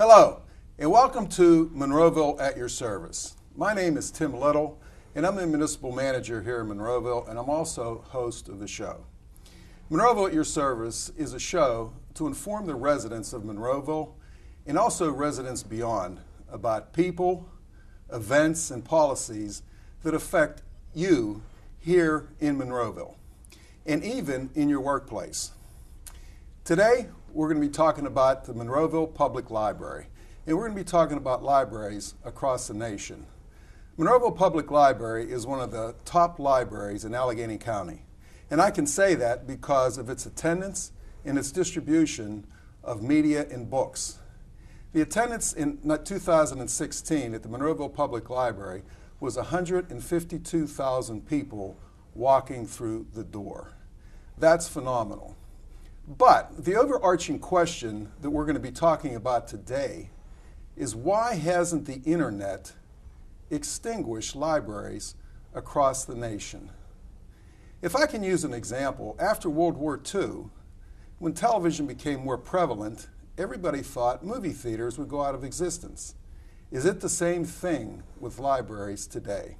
Hello, and welcome to Monroeville at your service. My name is Tim Little, and I'm the municipal manager here in Monroeville, and I'm also host of the show. Monroeville at your service is a show to inform the residents of Monroeville and also residents beyond about people, events, and policies that affect you here in Monroeville and even in your workplace. Today, we're going to be talking about the Monroeville Public Library, and we're going to be talking about libraries across the nation. Monroeville Public Library is one of the top libraries in Allegheny County, and I can say that because of its attendance and its distribution of media and books. The attendance in 2016 at the Monroeville Public Library was 152,000 people walking through the door. That's phenomenal. But the overarching question that we're going to be talking about today is, why hasn't the internet extinguished libraries across the nation? If I can use an example, after World War II, when television became more prevalent, everybody thought movie theaters would go out of existence. Is it the same thing with libraries today?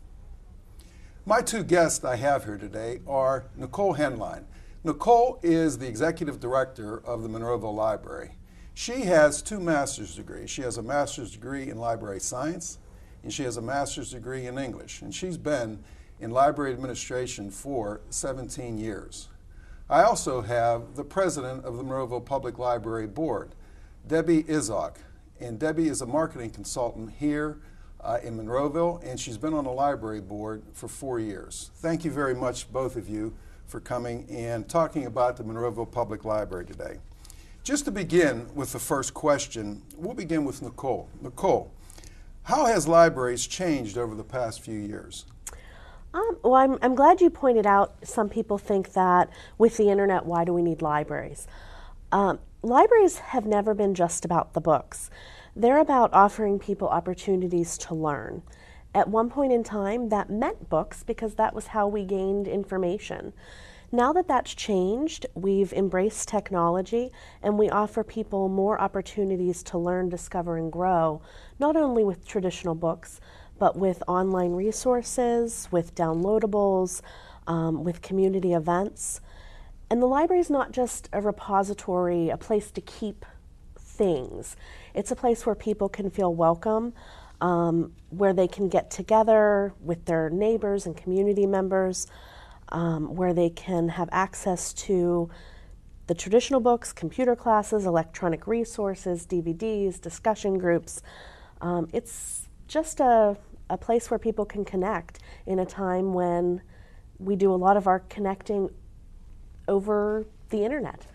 My two guests I have here today are Nicole Henline. Nicole is the executive director of the Monroeville Library. She has two master's degrees. She has a master's degree in library science, and she has a master's degree in English. And she's been in library administration for 17 years. I also have the president of the Monroeville Public Library Board, Debbie Izok. And Debbie is a marketing consultant here in Monroeville, and she's been on the library board for 4 years. Thank you very much, both of you, for coming and talking about the Monroeville Public Library today. Just to begin with the first question, we'll begin with Nicole. Nicole, how has libraries changed over the past few years? Well, I'm glad you pointed out some people think that with the internet, why do we need libraries? Libraries have never been just about the books. They're about offering people opportunities to learn. At one point in time, that meant books because that was how we gained information. Now that that's changed, we've embraced technology and we offer people more opportunities to learn, discover, and grow, not only with traditional books, but with online resources, with downloadables, with community events. And the library is not just a repository, a place to keep things. It's a place where people can feel welcome, where they can get together with their neighbors and community members, where they can have access to the traditional books, computer classes, electronic resources, DVDs, discussion groups. It's just a place where people can connect in a time when we do a lot of our connecting over the internet.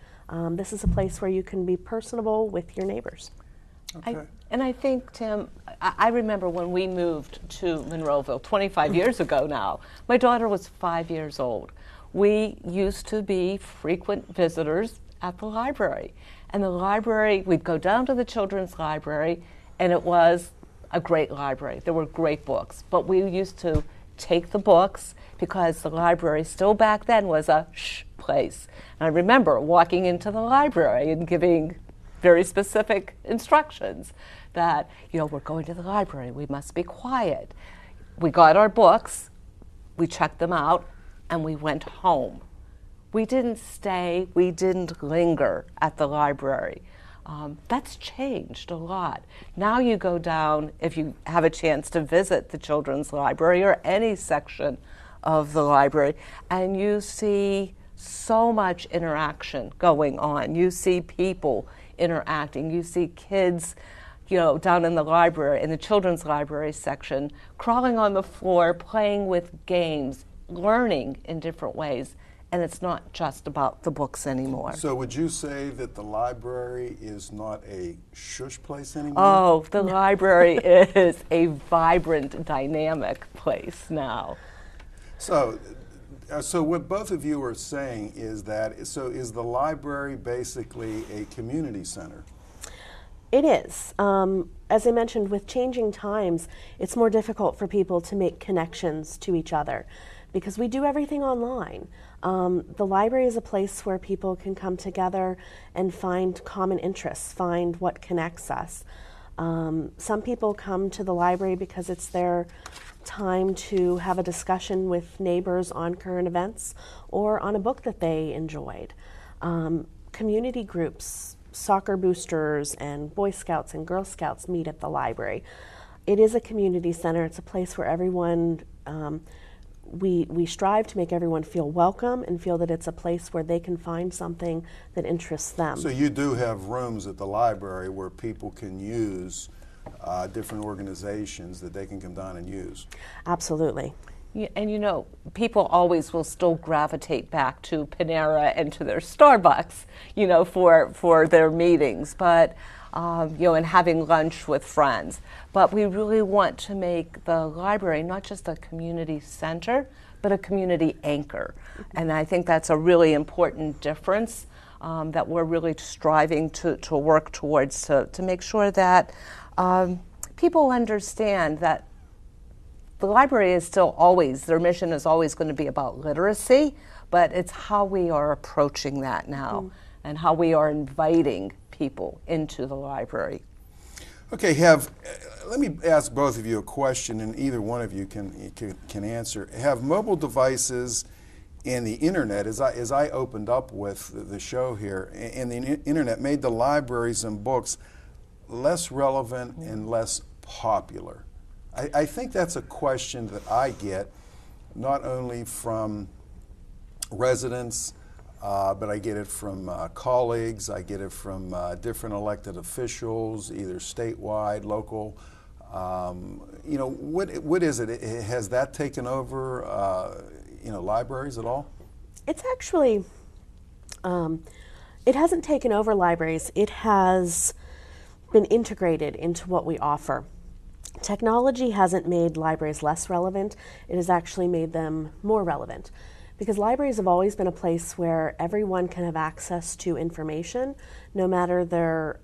This is a place where you can be personable with your neighbors. Okay. I think, Tim, I remember when we moved to Monroeville 25 years ago now. My daughter was 5 years old. We used to be frequent visitors at the library. And the library, we'd go down to the children's library, and it was a great library. There were great books. But we used to take the books because the library still back then was a shh place. And I remember walking into the library and giving very specific instructions that, we're going to the library, we must be quiet. We got our books, we checked them out, and we went home. We didn't stay, we didn't linger at the library. That's changed a lot. Now you go down, if you have a chance to visit the children's library or any section of the library, and you see so much interaction going on. You see people interacting. You see kids, down in the library, in the children's library section, crawling on the floor, playing with games, learning in different ways. And it's not just about the books anymore. So would you say that the library is not a shush place anymore? Oh, the library is a vibrant, dynamic place now. So what both of you are saying is that, is the library basically a community center? It is. As I mentioned, with changing times, it's more difficult for people to make connections to each other because we do everything online. The library is a place where people can come together and find common interests, find what connects us. Some people come to the library because it's their time to have a discussion with neighbors on current events or on a book that they enjoyed. Community groups, soccer boosters, and Boy Scouts and Girl Scouts meet at the library. It is a community center. It's a place where everyone, we strive to make everyone feel welcome and feel that it's a place where they can find something that interests them. So you do have rooms at the library where people can use different organizations that they can come down and use. Absolutely. Yeah, and you know, people always will still gravitate back to Panera and to their Starbucks, you know, for their meetings, but you know, and having lunch with friends. But we really want to make the library not just a community center, but a community anchor. And I think that's a really important difference that we're really striving to work towards, to make sure that people understand that the library is still always, their mission is always going to be about literacy, but it's how we are approaching that now and how we are inviting people into the library. Okay, let me ask both of you a question, and either one of you can answer. Have mobile devices and the internet, as I opened up with the show here, and the internet made the libraries and books less relevant and less popular? I think that's a question that I get, not only from residents, but I get it from colleagues, I get it from different elected officials, either statewide, local. You know, what is it? Has that taken over, you know, libraries at all? It's actually, it hasn't taken over libraries. It has been integrated into what we offer. Technology hasn't made libraries less relevant. It has actually made them more relevant, because libraries have always been a place where everyone can have access to information, no matter their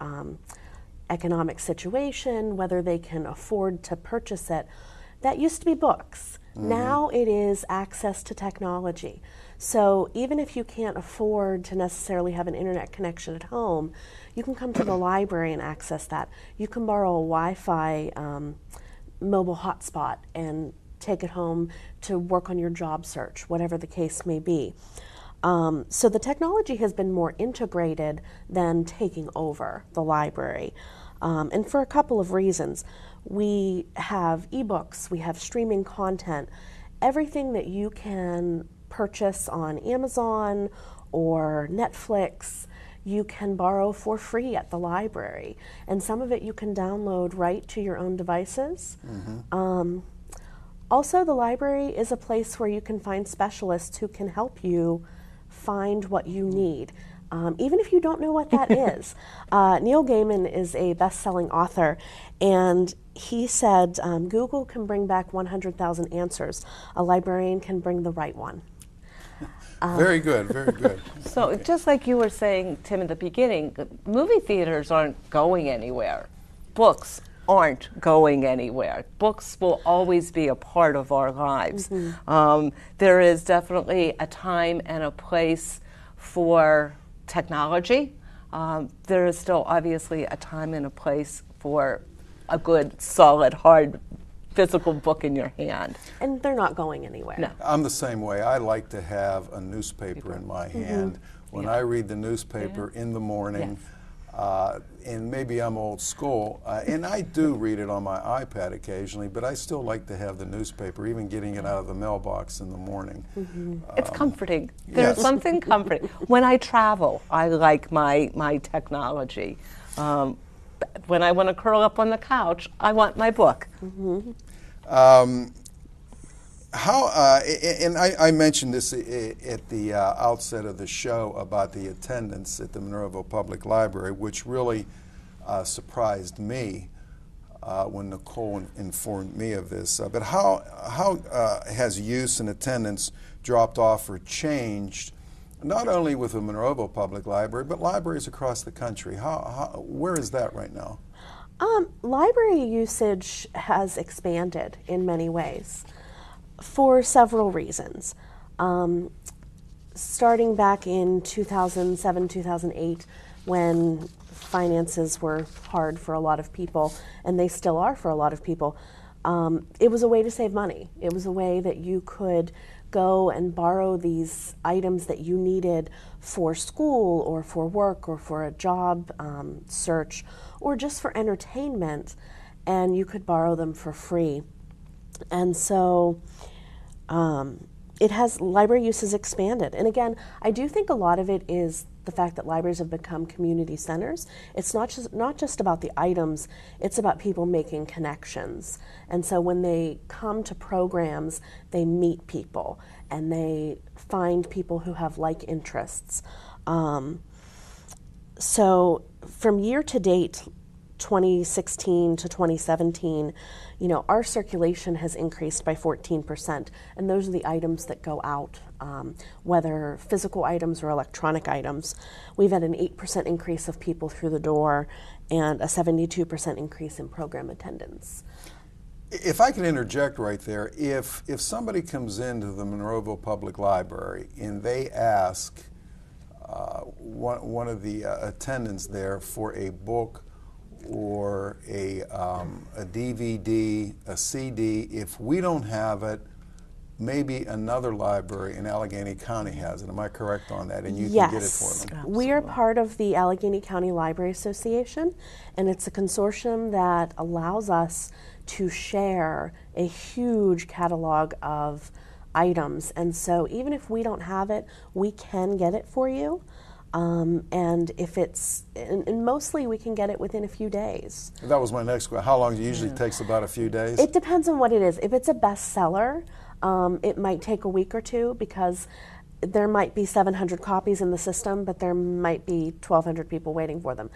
economic situation, whether they can afford to purchase it. That used to be books. Now it is access to technology. So even if you can't afford to necessarily have an internet connection at home, you can come to the library and access that. You can borrow a Wi-Fi mobile hotspot and take it home to work on your job search, whatever the case may be. So the technology has been more integrated than taking over the library. And for a couple of reasons. We have ebooks, we have streaming content, everything that you can purchase on Amazon or Netflix, you can borrow for free at the library. And some of it you can download right to your own devices. Also, the library is a place where you can find specialists who can help you find what you need, even if you don't know what that is. Neil Gaiman is a best-selling author, and he said, Google can bring back 100,000 answers. A librarian can bring the right one. Very good, very good. So just like you were saying, Tim, in the beginning, movie theaters aren't going anywhere. Books aren't going anywhere. Books will always be a part of our lives. There is definitely a time and a place for technology. There is still obviously a time and a place for a good, solid, hard, physical book in your hand. And they're not going anywhere. No. I'm the same way. I like to have a newspaper in my hand. When I read the newspaper in the morning, and maybe I'm old school, and I do read it on my iPad occasionally, but I still like to have the newspaper, even getting it out of the mailbox in the morning. It's comforting. There's yes. something comforting. When I travel, I like my technology. When I want to curl up on the couch, I want my book. And I mentioned this at the outset of the show about the attendance at the Monroeville Public Library, which really surprised me when Nicole informed me of this. But how has use and attendance dropped off or changed, not only with the Monroeville Public Library, but libraries across the country? Where is that right now? Library usage has expanded in many ways for several reasons. starting back in 2007, 2008, when finances were hard for a lot of people, and they still are for a lot of people, it was a way to save money. It was a way that you could go and borrow these items that you needed for school or for work or for a job search or just for entertainment, and you could borrow them for free. And so library use has expanded. And again, I do think a lot of it is the fact that libraries have become community centers. It's not just about the items, it's about people making connections. And so when they come to programs, they meet people and they find people who have like interests. So from year to date, 2016 to 2017, our circulation has increased by 14%, and those are the items that go out, whether physical items or electronic items. We've had an 8% increase of people through the door and a 72% increase in program attendance. If I could interject right there, if somebody comes into the Monroeville Public Library and they ask one of the attendants there for a book or a DVD, a CD, if we don't have it, maybe another library in Allegheny County has it. Am I correct on that? And you can get it for them. Yes, we are part of the Allegheny County Library Association, and it's a consortium that allows us to share a huge catalog of items. And so even if we don't have it, we can get it for you. And if and mostly we can get it within a few days. That was my next question. How long it usually takes? About a few days? It depends on what it is. If it's a bestseller, it might take a week or two because there might be 700 copies in the system, but there might be 1,200 people waiting for them.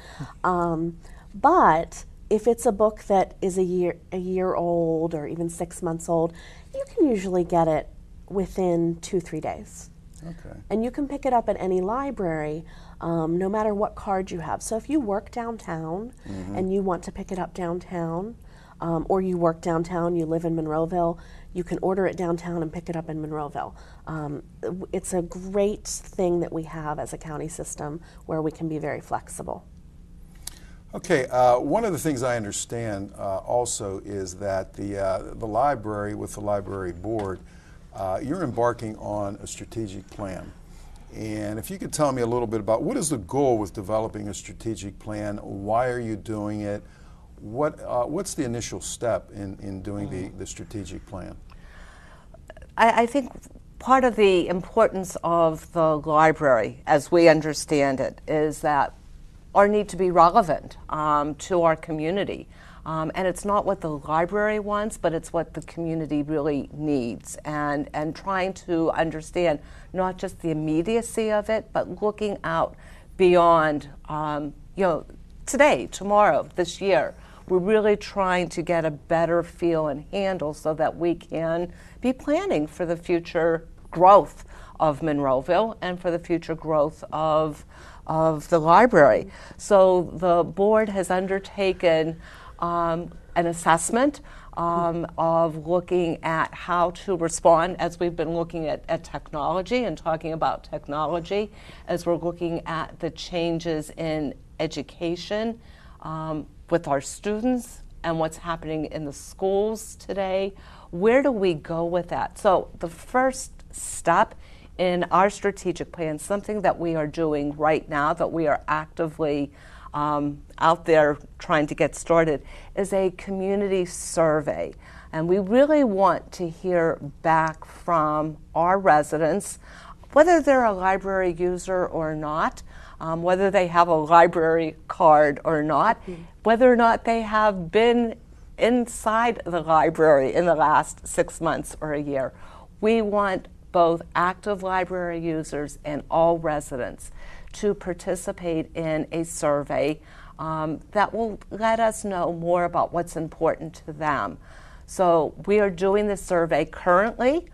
But if it's a book that is a year old or even 6 months old, you can usually get it within 2-3 days. Okay. And you can pick it up at any library, no matter what card you have. So if you work downtown and you want to pick it up downtown, or you work downtown, you live in Monroeville, you can order it downtown and pick it up in Monroeville. It's a great thing that we have as a county system where we can be very flexible. Okay, one of the things I understand also is that the library, with the library board, you're embarking on a strategic plan. And if you could tell me a little bit about what is the goal with developing a strategic plan, why are you doing it, what's the initial step in doing the strategic plan? I think part of the importance of the library, as we understand it, is that our need to be relevant to our community. And it's not what the library wants, but it's what the community really needs. And trying to understand not just the immediacy of it, but looking out beyond, today, tomorrow, this year. We're really trying to get a better feel and handle so that we can be planning for the future growth of Monroeville and for the future growth of the library. So the board has undertaken an assessment of looking at how to respond as we've been looking at technology and talking about technology, as we're looking at the changes in education with our students and what's happening in the schools today. Where do we go with that? So the first step in our strategic plan, something that we are doing right now, that we are actively out there trying to get started, is a community survey. And we really want to hear back from our residents, whether they're a library user or not, whether they have a library card or not, whether or not they have been inside the library in the last 6 months or a year. We want both active library users and all residents to participate in a survey that will let us know more about what's important to them. So we are doing this survey currently.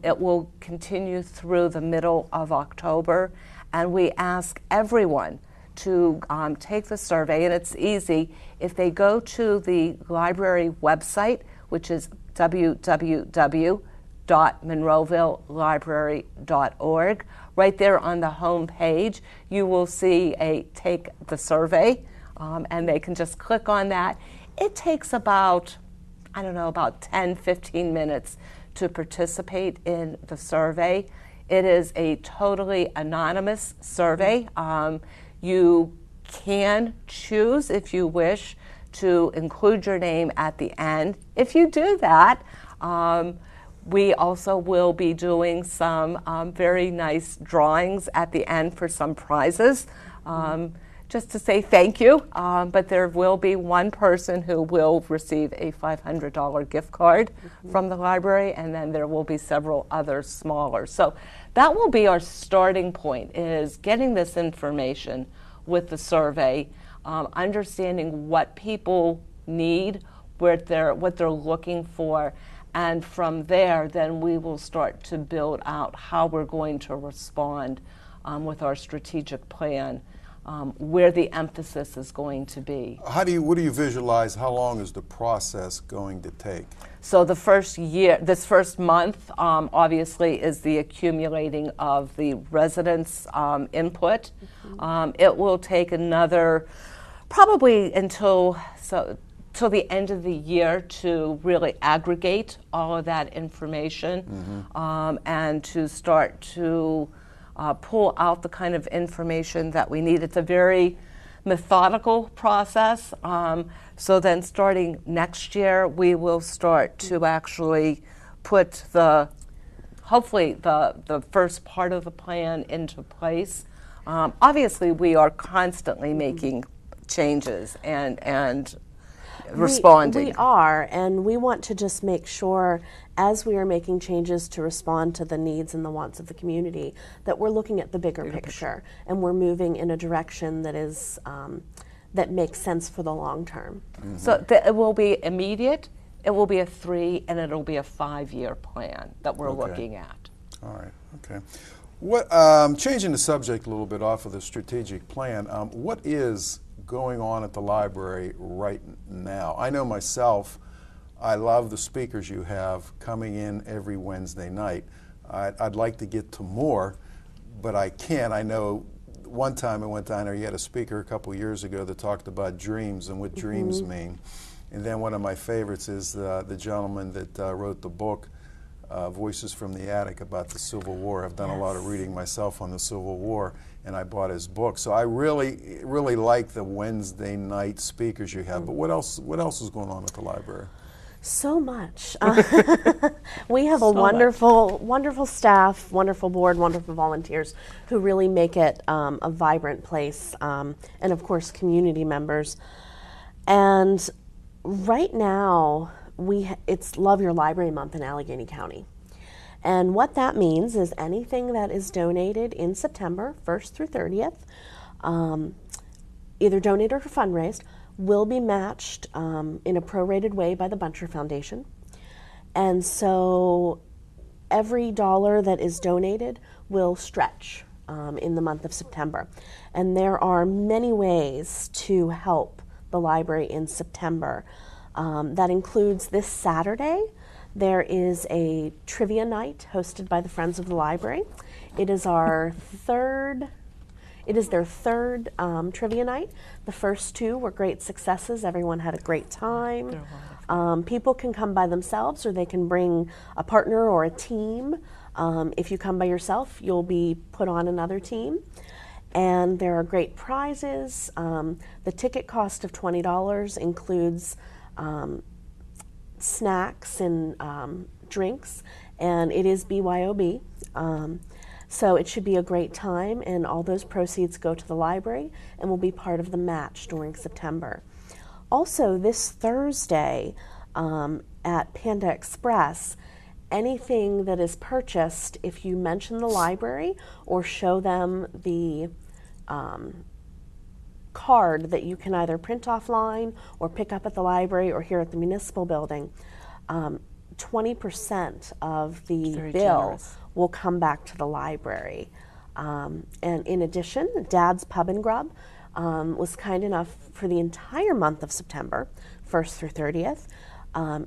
It will continue through the middle of October, and we ask everyone to take the survey, and it's easy. If they go to the library website, which is www.monroevillelibrary.org, right there on the home page, you will see a take the survey, and they can just click on that. It takes about, I don't know, about 10, 15 minutes to participate in the survey. It is a totally anonymous survey. You can choose, if you wish, to include your name at the end. If you do that, we also will be doing some very nice drawings at the end for some prizes, just to say thank you. But there will be one person who will receive a $500 gift card from the library, and then there will be several others smaller. So that will be our starting point, is getting this information with the survey, understanding what people need, what they're looking for, and from there, then we will start to build out how we're going to respond with our strategic plan, where the emphasis is going to be. What do you visualize? How long is the process going to take? So the first year, this first month, obviously, is the accumulating of the residents' input. It will take another, probably until the end of the year, to really aggregate all of that information, and to start to pull out the kind of information that we need. It's a very methodical process. So then starting next year, we will start to actually put hopefully the first part of the plan into place. Obviously, we are constantly making changes and responding. We are, and we want to just make sure, as we are making changes to respond to the needs and the wants of the community, that we're looking at the bigger picture, and we're moving in a direction that is that makes sense for the long term. So it will be immediate, it will be a 3, and it'll be a 5-year plan that we're looking at. All right, okay. What, changing the subject a little bit off of the strategic plan, what is going on at the library right now? I know myself, I love the speakers you have coming in every Wednesday night. I'd like to get to more, but I can't. I know one time I went down there, you had a speaker a couple years ago that talked about dreams and what dreams mean. And then one of my favorites is the gentleman that wrote the book, Voices from the Attic, about the Civil War. I've done a lot of reading myself on the Civil War, and I bought his book. So I really like the Wednesday night speakers you have. But what else is going on at the library? So much. We have a wonderful staff, wonderful board, wonderful volunteers who really make it a vibrant place, and of course community members. And right now, it's Love Your Library Month in Allegheny County. And what that means is anything that is donated in September, 1st through 30th, either donated or fundraised, will be matched in a prorated way by the Buncher Foundation. And so every dollar that is donated will stretch in the month of September. And there are many ways to help the library in September. That includes this Saturday. There is a trivia night hosted by the Friends of the Library. It is their third trivia night. The first 2 were great successes. Everyone had a great time. People can come by themselves, or they can bring a partner or a team. If you come by yourself, you'll be put on another team. And there are great prizes. The ticket cost of $20 includes snacks and drinks, and it is BYOB. So it should be a great time, and all those proceeds go to the library and will be part of the match during September. Also, this Thursday at Panda Express, anything that is purchased, if you mention the library or show them the card that you can either print offline or pick up at the library or here at the municipal building, 20% of the bill will come back to the library. And in addition, Dad's Pub and Grub was kind enough for the entire month of September, 1st through 30th.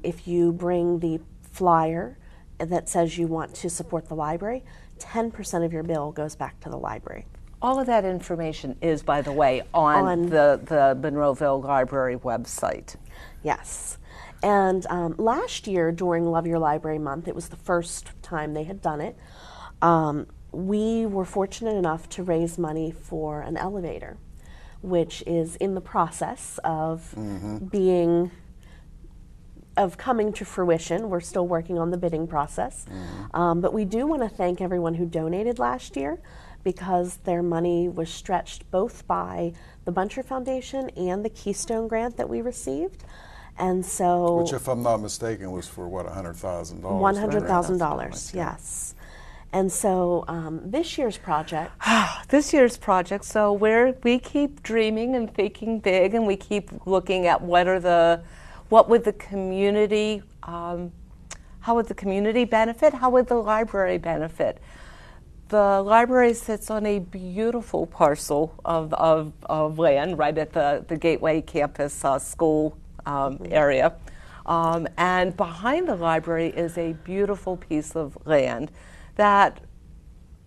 If you bring the flyer that says you want to support the library, 10% of your bill goes back to the library. All of that information is, by the way, on the Monroeville Library website. Yes. And last year during Love Your Library Month, it was the first time they had done it, we were fortunate enough to raise money for an elevator, which is in the process of coming to fruition. We're still working on the bidding process. But we do want to thank everyone who donated last year, because their money was stretched both by the Buncher Foundation and the Keystone Grant that we received. And so, which, if I'm not mistaken, was for what, $100,000? $100,000, yes. And so this year's project. So we keep dreaming and thinking big, and we keep looking at what would the community, how would the community benefit? How would the library benefit? The library sits on a beautiful parcel of land right at the Gateway campus school area. And behind the library is a beautiful piece of land that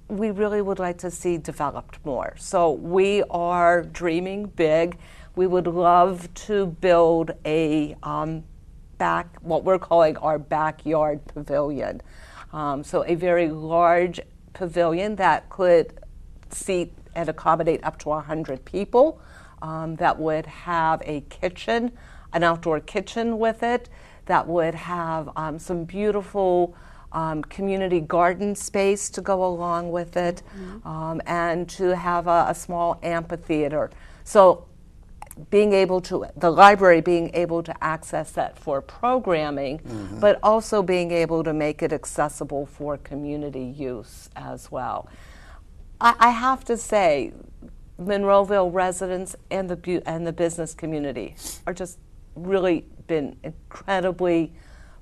we really would like to see developed more. So we are dreaming big. We would love to build a what we're calling our backyard pavilion. So a very large pavilion that could seat and accommodate up to 100 people, that would have a kitchen, an outdoor kitchen with it, that would have some beautiful community garden space to go along with it, and to have a small amphitheater. So the library being able to access that for programming, but also being able to make it accessible for community use as well. I have to say, Monroeville residents and the business community are just really been incredibly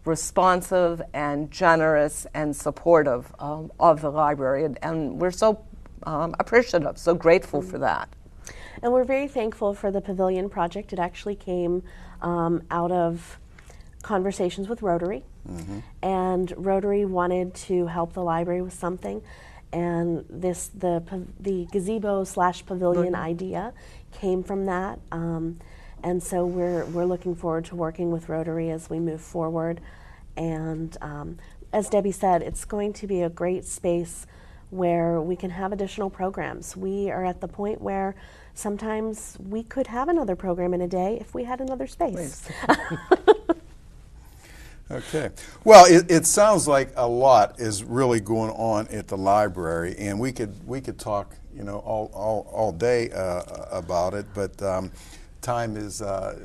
responsive and generous and supportive of the library, and we're so appreciative, so grateful for that. And we're very thankful for the pavilion project. It actually came out of conversations with Rotary, and Rotary wanted to help the library with something, and the gazebo/pavilion idea came from that. And so we're looking forward to working with Rotary as we move forward. And as Debbie said, it's going to be a great space where we can have additional programs. We are at the point where sometimes we could have another program in a day if we had another space. Okay. Well, it sounds like a lot is really going on at the library, and we could talk, all day about it, but time is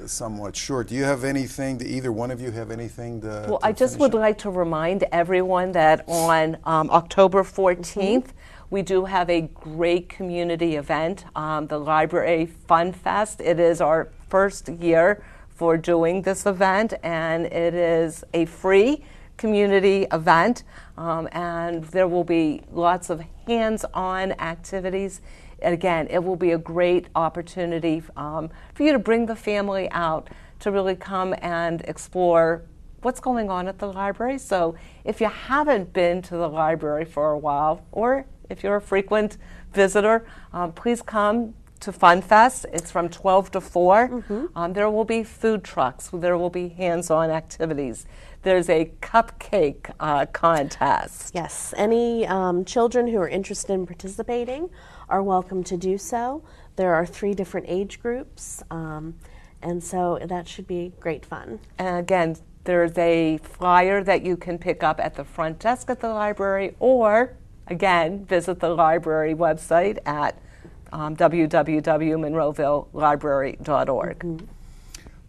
somewhat short. Do you have anything? Either one of you have anything to? Well, I just would like to remind everyone that on October 14th, we do have a great community event, the Library Fun Fest. It is our first year for doing this event, and it is a free community event, and there will be lots of hands-on activities. Again, it will be a great opportunity for you to bring the family out to really come and explore what's going on at the library. So if you haven't been to the library for a while, or if you're a frequent visitor, please come to Fun Fest. It's from 12 to 4. There will be food trucks. There will be hands-on activities. There's a cupcake contest. Yes, any children who are interested in participating are welcome to do so. There are 3 different age groups, and so that should be great fun. And again, there's a flyer that you can pick up at the front desk at the library, or again, visit the library website at www.monroevillelibrary.org.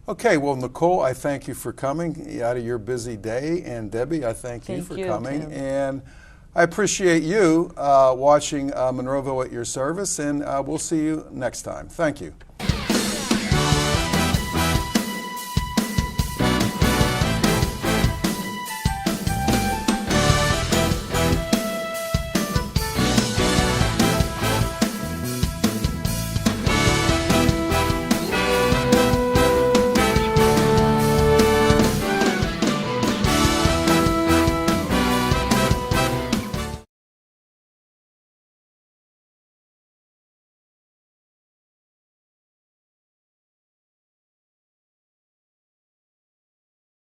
Okay, well, Nicole, I thank you for coming out of your busy day, and Debbie, I thank you for coming. Tim. And I appreciate you watching Monroeville at your service, and we'll see you next time. Thank you.